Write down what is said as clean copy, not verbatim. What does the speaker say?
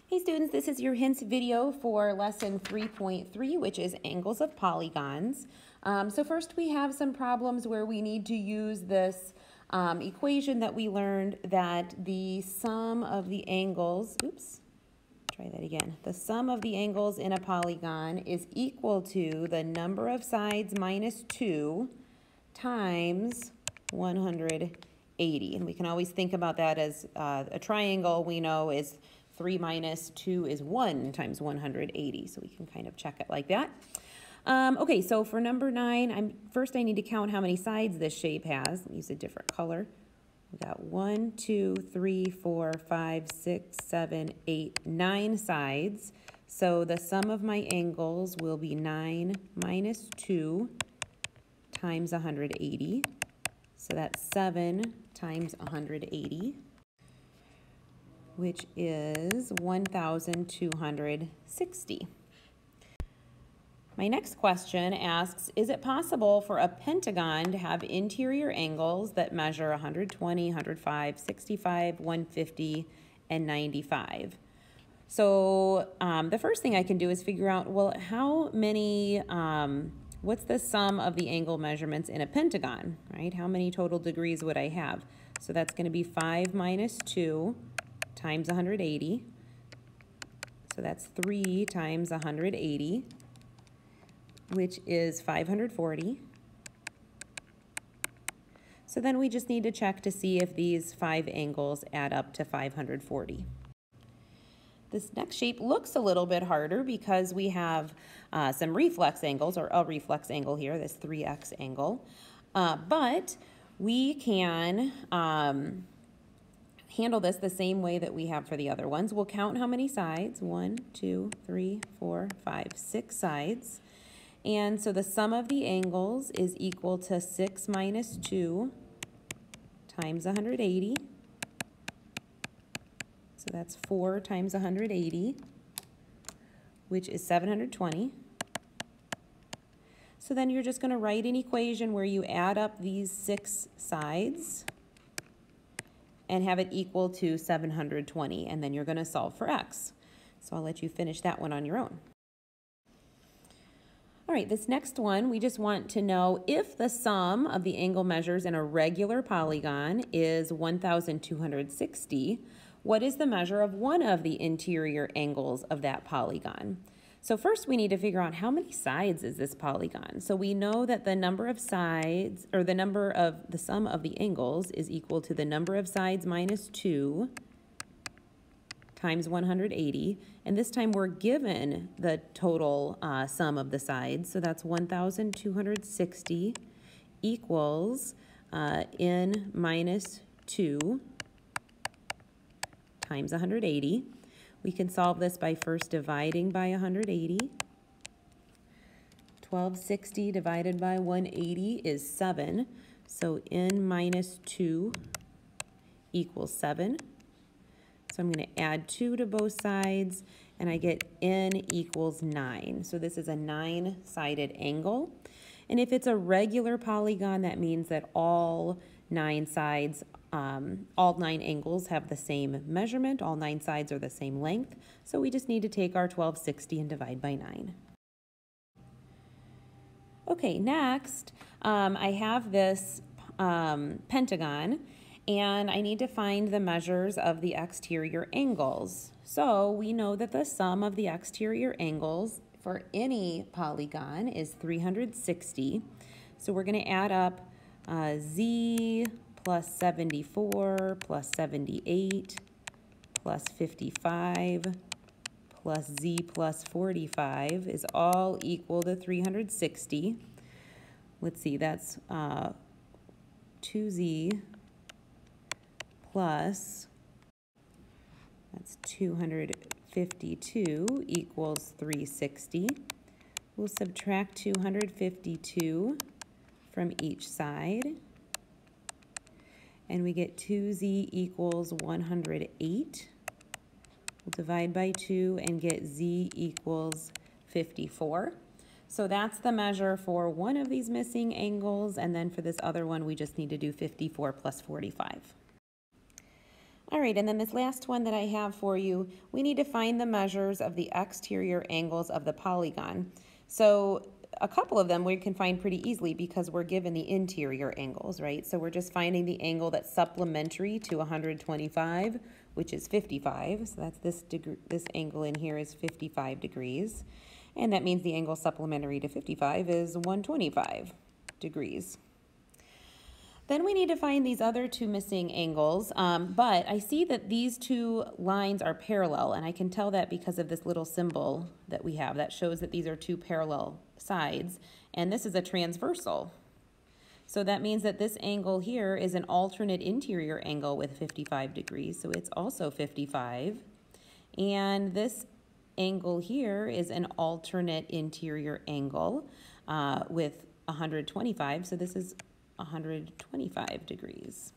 Hey students, this is your hints video for lesson 3.3, which is angles of polygons. So first we have some problems where we need to use this equation that we learned that the sum of the angles, the sum of the angles in a polygon is equal to the number of sides minus 2 times 180. And we can always think about that as a triangle we know is 3 minus 2 is 1 times 180. So we can kind of check it like that. Okay, so for number 9, first I need to count how many sides this shape has. Let me use a different color. We got 1, 2, 3, 4, 5, 6, 7, 8, 9 sides. So the sum of my angles will be 9 minus 2 times 180. So that's 7 times 180, which is 1,260. My next question asks, is it possible for a pentagon to have interior angles that measure 120, 105, 65, 150, and 95? So the first thing I can do is figure out, well, how many, what's the sum of the angle measurements in a pentagon, right? How many total degrees would I have? So that's going to be 5 minus 2 times 180. So that's 3 times 180, which is 540. So then we just need to check to see if these 5 angles add up to 540. This next shape looks a little bit harder because we have some reflex angles, or a reflex angle here, this 3x angle. But we can handle this the same way that we have for the other ones. We'll count how many sides. 1, 2, 3, 4, 5, 6 sides. And so the sum of the angles is equal to 6 minus 2 times 180. So that's 4 times 180, which is 720. So then you're just going to write an equation where you add up these 6 sides and have it equal to 720, and then you're going to solve for x. So I'll let you finish that one on your own. All right, this next one, we just want to know if the sum of the angle measures in a regular polygon is 1,260, what is the measure of one of the interior angles of that polygon? So first we need to figure out how many sides is this polygon. So we know that the number of sides, or the sum of the angles is equal to the number of sides minus 2 times 180, and this time we're given the total sum of the sides, so that's 1,260 equals n minus 2 times 180. We can solve this by first dividing by 180. 1260 divided by 180 is 7, so n minus 2 equals 7. So I'm going to add 2 to both sides, and I get n equals 9. So this is a 9-sided angle. And if it's a regular polygon, that means that all 9 sides, all 9 angles have the same measurement. All 9 sides are the same length. So we just need to take our 1260 and divide by 9. Okay, next, I have this pentagon, and I need to find the measures of the exterior angles. So we know that the sum of the exterior angles for any polygon is 360. So we're going to add up z plus 74 plus 78 plus 55 plus z plus 45 is all equal to 360. Let's see, that's 2z plus, that's 252 equals 360. We'll subtract 252 from each side, and we get 2z equals 108. We'll divide by 2 and get z equals 54. So that's the measure for one of these missing angles, and then for this other one we just need to do 54 plus 45. All right, and then this last one that I have for you, we need to find the measures of the exterior angles of the polygon. So a couple of them we can find pretty easily because we're given the interior angles, right? So we're just finding the angle that's supplementary to 125, which is 55. So that's this angle in here is 55 degrees. And that means the angle supplementary to 55 is 125 degrees. Then we need to find these other two missing angles, but I see that these two lines are parallel, and I can tell that because of this little symbol that we have that shows that these are two parallel sides, and this is a transversal. So that means that this angle here is an alternate interior angle with 55 degrees, so it's also 55. And this angle here is an alternate interior angle with 125, so this is 125 degrees.